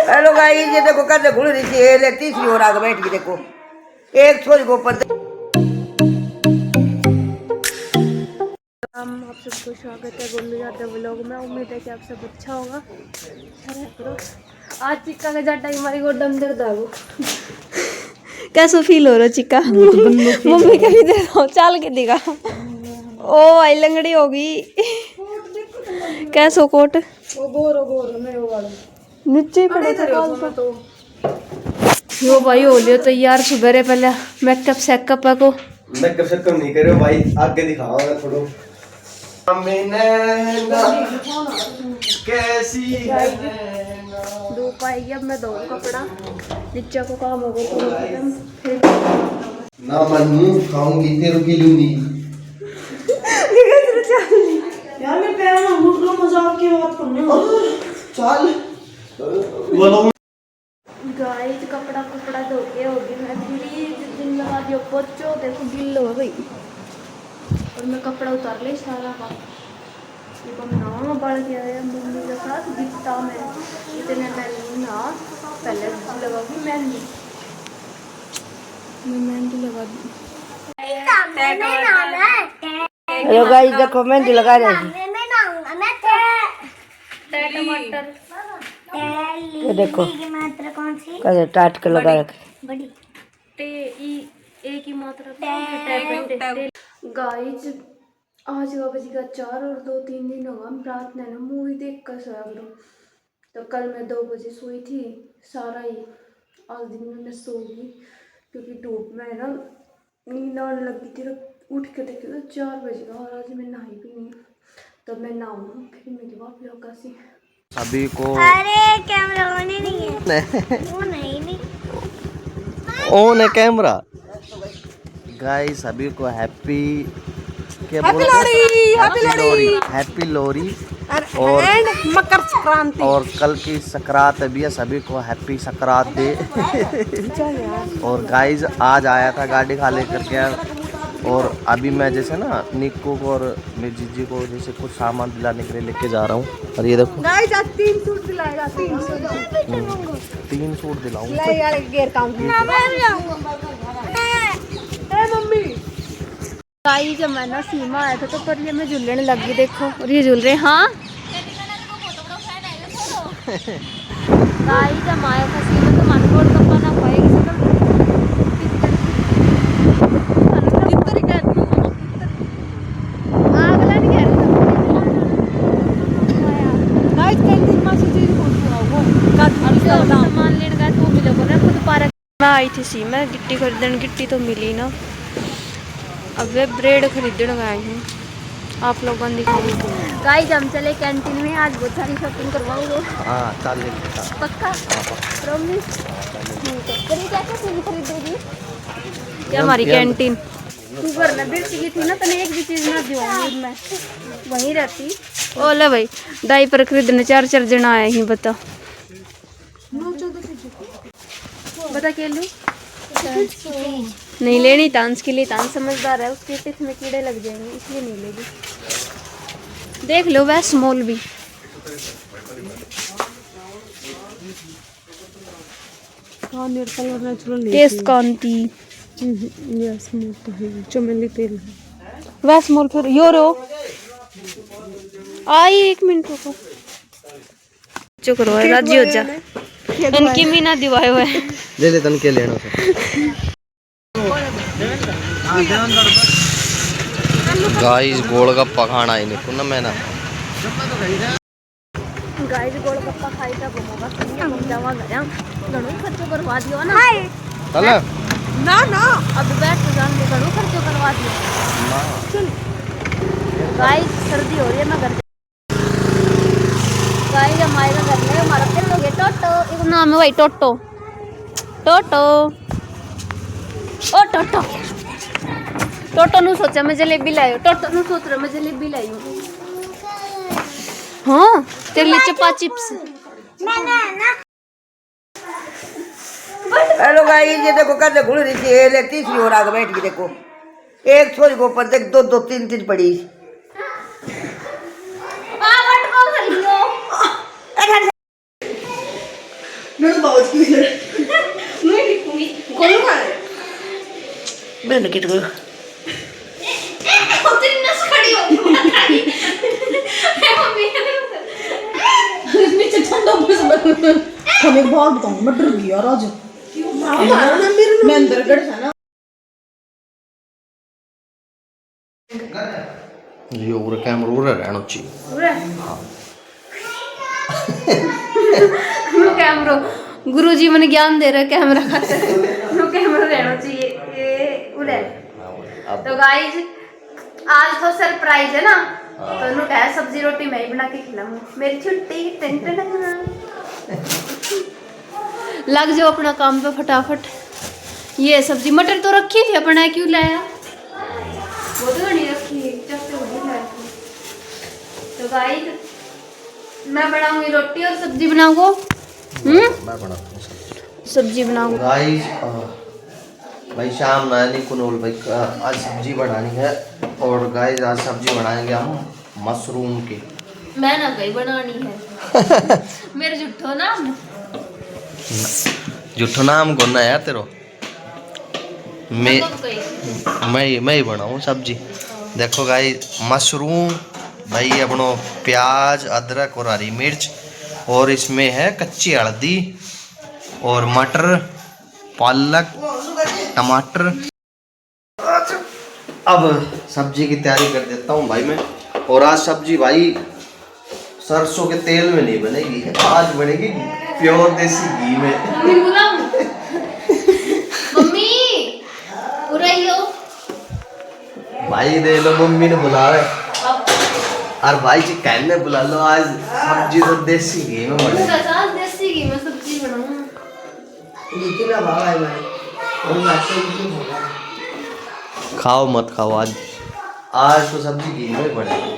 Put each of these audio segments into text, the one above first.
Hello guys, ये देखो कैसे घुल रही थी, ले तीसरी ओर आगे बैठ गई। देखो एक छोरी को ऊपर। आप सबको स्वागत है गोलू यादव व्लॉग में। उम्मीद है कि आप सब अच्छा होगा। आज चिक्का का जाटा हमारी को दम दर्द आ गो। कैसा फील हो रहा चिक्का? मम्मी का भी दे दो, चाल के दिखा। ओ आई लंगड़ी होगी। कैसो कोट नीचे ही पड़े थे तो। यो भाई हो लियो तो यार सुबह पहले मेकअप सेकअप है को मेकअप सेकअप नहीं करे भाई, आगे दिखाओ थोड़ा। कैसी धूप आएगी। अब मैं धोऊं कपड़ा, नीचे को काम होगा फिर ना मनू खाऊंगी तेरे की लूंगी यार मैं पैर में घुट लो, मजाक की बात करने चल बोलो। गाइस कपड़ा धो के होगी। मैं पूरी दिन लगा दियो पोछो, देखो गिल्लो हो गई। और मैं कपड़ा उतार ले सारा का। ये ना बढ़ गया है मम्मी के साथ दिखता मैं इतने मैं ना पहले लगाऊंगी मेहंदी। मैं मेहंदी लगा दी। हेलो गाइस, देखो मेहंदी लगा रही थी। टमाटर ये देखो कैसे टाट के लगा रखे। एक ही मात्रा गाइस आज का बजेगा 4 और 2-3 दिन होगा हम रात में ना मूवी देख कर सोया करो। तो कल मैं 2 बजे सोई थी सारा ही। आज दिन में मैं सो गई क्योंकि धूप में ना नींद आने लगी थी। उठ के देखी तो 4 बजेगा और आज मैं नहाई भी नहीं। तो मैं नहाऊँ फिर मेरी बाप लोग सी अभी को अरे कैमरा ऑन ही नहीं है। वो नहीं ऑन है कैमरा। गाइस सभी को हैप्पी लोरी और मकर संक्रांति और कल की सकरात भी है। सभी को हैप्पी सकरात दे। और गाइस आज आया था गाड़ी खा लेकर के। और अभी मैं जैसे ना निक्को को और मेरी जीजी को जैसे कुछ सामान दिलाने के लिए लेके जा रहा हूँ। और ये देखो गाइस आज 3 सूट दिलाएगा। 3 सूट दिलाऊंगा। मम्मी गाइस जब मैं ना सीमा आया था तो पर ये मैं झूलने लगी देखो। और ये झूल रहे हाँ। गाइस जब आया था सीमा तो मन गोल गप्पा ना पाएगी सब सामान लेने गए तो मिले को ना खुद पार्क में आई थी सी। मैं गिट्टी खरीदने, गिट्टी तो मिली ना। अब वे ब्रेड खरीदने गए हैं। आप लोगों ने दिखाई गाइस हम चले कैंटीन में। आज बहुत सारी शॉपिंग करवाओगे? हाँ चल पक्का प्रॉमिस। ठीक है फिर क्या क्या खरीदेगी? क्या हमारी कैंटीन तू घर में बिरच गई थी ना तो एक भी चीज ना दिवाऊंगी मैं वहीं रहती। ओले भाई डायपर खरीदने 4 जना आए ही। बता क्या लूं? नहीं लेनी तांस के लिए। तांस समझदार है, उसके टिथ में कीड़े लग जाएंगे इसलिए नहीं लेगी। देख लो वह स्मॉल भी। टेस्ट कांति चमेली तेल वह स्मॉल फिर यूरो आई 1 मिनट रुको। जो करवाए राजी हो जा। इनकी मीना दिवाए हुए ले ले तन के लेना गाइस गोलगप्पा खाना ही नहीं ना मैं ना। गाइस गोलगप्पा खाई था घूमोगा हम जावा गया घणो खर्चो करवा दियो ना। चल ना अब बैठ के जान के घणो खर्चो करवा दियो। चल गाइस सर्दी हो रही है मैं घर गाइस हमारे घर में हमारा पेट हो गया टोटो। एक नाम है भाई टोटो। टोटो ओ टोटो टोटो नु सोचा मैं जलेबी लायो। टोटो नु सोच रहा मैं जलेबी लाई हूं। हाँ तेरे लिए चपा चिप्स। हेलो गाइस, ये देखो कैसे घुल रही थी, ले तीसरी ओर आगे बैठ गई। देखो एक छोरी को ऊपर देख, 2-3 पड़ी। मेरे बाउच की है मैं लिखूंगी कौन खाना है मैंने किट को तेरी नस खड़ी हो गई मम्मी नीचे ठंडा बस हम एक बार बताऊं मैं डर गई यार आज मैं अंदर गड़ था ना ये पूरा कैमरा उड़ा रहना चाहिए पूरा कैमरा गुरुजी मैंने ज्ञान दे रहे कैमरा खाते कैमरा रहना चाहिए ये उड़े तो गाइस आज तो सरप्राइज है ना तो नु कहा सब्जी रोटी मैं ही बना के खिलाऊं मेरी छुट्टी टेंशन लग जाओ अपना काम पे फटाफट। ये सब्जी मटर तो रखी थी अपने क्यों लाया वो तो नहीं रखी चस्ते वो नहीं लाया तो गाइस मैं बनाऊंगी रोटी और सब्जी बनाऊंगा मैं बनाता हूँ सब्जी बनाऊंगा गाइस भाई शाम नानी कुनोल भाई आज सब्जी बनानी है और गाइस आज सब्जी बनाएंगे हम मशरूम की। मैं ना गई बनानी है मेरे झूठो नाम जुठो नाम गोना है तेरो मैं ही बनाऊँ सब्जी। देखो गाइस मशरूम भाई अपनो प्याज अदरक और हरी मिर्च और इसमें है कच्ची हल्दी और मटर पालक टमाटर। अब सब्जी की तैयारी कर देता हूँ भाई मैं। और आज सब्जी भाई सरसों के तेल में नहीं बनेगी, आज बनेगी प्योर देसी घी में। मम्मी बुलाऊं मम्मी उड़ाइयो भाई दे लो मम्मी ने बुला रहे और भाई जी कहने बुला लो आज सब्जी तो देसी घी में बनेगी। आज देसी घी में सब्जी बनाऊं लेकिन अब आ गए मैं और नाश्ते की होगा खाओ मत खाओ आज तो सब्जी घी में बनेगी।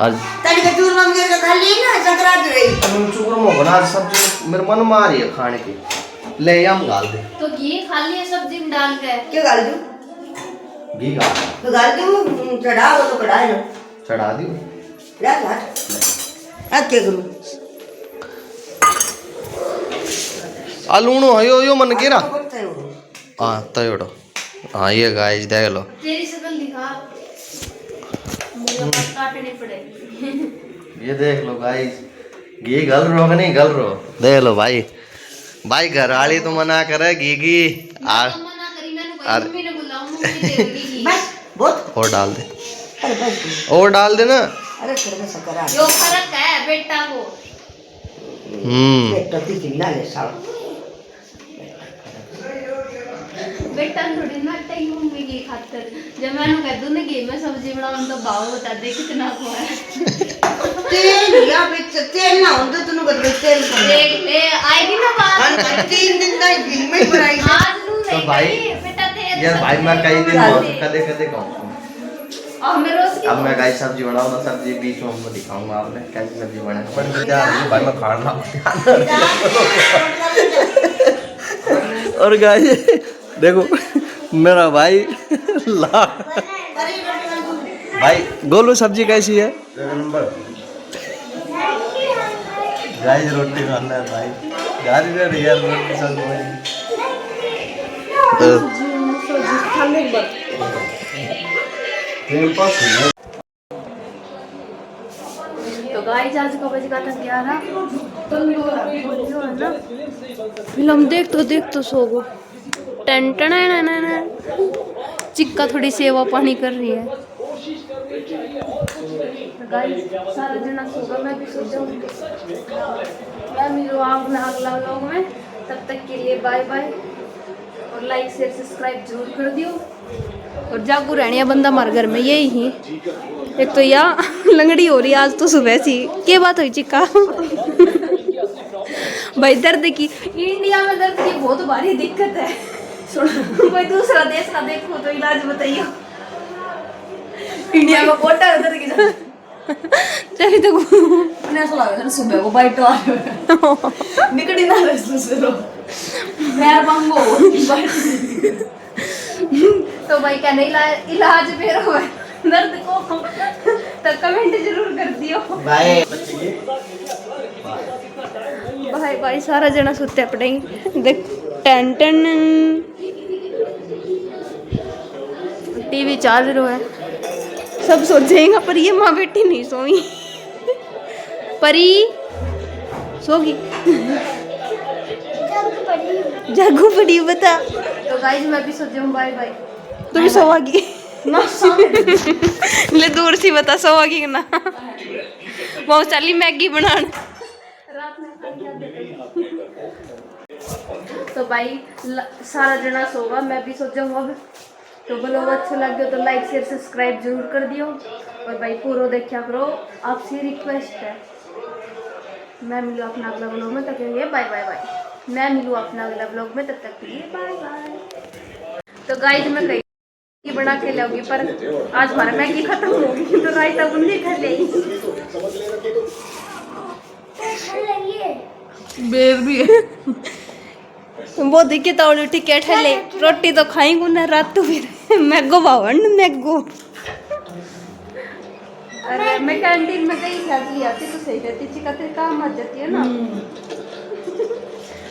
आज तनी का चूरमा में का खा ली ना संक्रांत रही तुम चूरमा बना सब्जी मेरे मन में आ रही है खाने की ले हम डाल दे तो घी खाली है सब्जी में डाल के क्या डाल दूं घी का तो डाल दूं चढ़ा वो तो कढ़ाई ना चढ़ा दियो यार हट क्या करूं अलूणो हयो यो मन केरा हां तयोड़ो हाँ ये गाइस देख लो तेरी शक्ल दिखा मुझे बस काटनी पड़ेगी ये देख लो गाइस घी गल रो कि नहीं गल रो देख लो भाई भाई घर वाली तो मना करे घी की मना करी मैंने मम्मी ने बुलाऊं मम्मी दे देगी बस बहुत और डाल दे अरे बस और डाल देना। अरे फिर में शक्कर आ जो फर्क है बेटा को बेटा की चिल्ला ले साहब बेटा थोड़ी ना टाइम मम्मी की खातर जब मैंने कह दूं ना कि मैं सब्जी बनाऊं तो भाव बता दे कितना को है तेल या बिच तेल ना होंगे तूने बदले तेल देख ले आएगी ना बात 3 दिन का घी में ही बनाई आज लू तो नहीं भाई बेटा तेरे यार भाई मैं कई दिन बहुत कदे कदे कहूँ और मैं रोज की अब मैं गाइस सब्जी बनाऊँ ना सब्जी बीच में आपको दिखाऊंगा आपने कैसी सब्जी बनाई पर क्या भाई मैं खाना और गाइस देखो मेरा भाई ला भाई गोलू सब्जी कैसी है गाइस रोटी खाना है भाई गाड़ी में रियल रोटी सब्जी खाने के बाद तो गाइस आज का बज का था 11 फिल्म देख तो सो गो टेंटन चिक्का थोड़ी सेवा पानी कर रही है गाइस सारा जना सोगा मैं भी सो जाऊंगी मैं मिलो अगला व्लॉग में तब तक के लिए बाय बाय और लाइक शेयर सब्सक्राइब जरूर कर दियो और जागू रहनिया बंदा हमारे घर में यही ही एक तो या लंगड़ी हो रही आज तो सुबह सी क्या बात हुई चिक्का भाई दर्द की इंडिया में दर्द की बहुत भारी दिक्कत है कोई दूसरा देश का देखो तो इलाज बताइए इंडिया में कोटा उधर की तभी तो मैंने ऐसा लगा था सुबह को बाइट आ रहे निकली ना रहे से रो मैं मंगो तो भाई कहने इलाज मेरा हुआ दर्द को तो कमेंट जरूर कर दियो भाई भाई बाय बाय सारा जना सुते पड़े देख टन टन टीवी चल रहा है सब सो जाएगा पर ये माँ बेटी नहीं सोई परी सोगी जागू पड़ी बता तो गाइस मैं भी सो जाऊं बाय बाय तू भी सोवागी ले दूर सी बता सोवागी ना बहुत चली मैगी बनाने रात में तो भाई सारा जना सोगा मैं भी सो जाऊंगा अब तो ब्लॉग अच्छा लग गया तो लाइक शेयर सब्सक्राइब जरूर कर दियो और भाई पूरा देखा करो आपसे रिक्वेस्ट है मैं मिलूँ अपना अगला ब्लॉग में तब तक बाय बाय बाय मैं मिलूँ अपना अगला ब्लॉग में तब तक के लिए बाय बाय तो गाइस मैं कही की बना के लाऊंगी पर आज हमारा मैगी खत्म हो गई तो रायता बूंदी खा ले बेर भी है वो देखिए तो टिकट है ले रोटी तो खाएंगे ना रात तो फिर मैगो बावन मैगो अरे मैं कैंटीन में गई खा ली आती तो सही रहती चिकन काम आ जाती है ना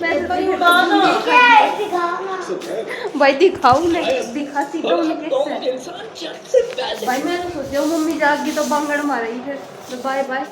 मैं तो भाई दिखाऊं ना दिखाती तो भाई मैंने सोचा मम्मी जागी तो बांगड़ मारेगी फिर बाय बाय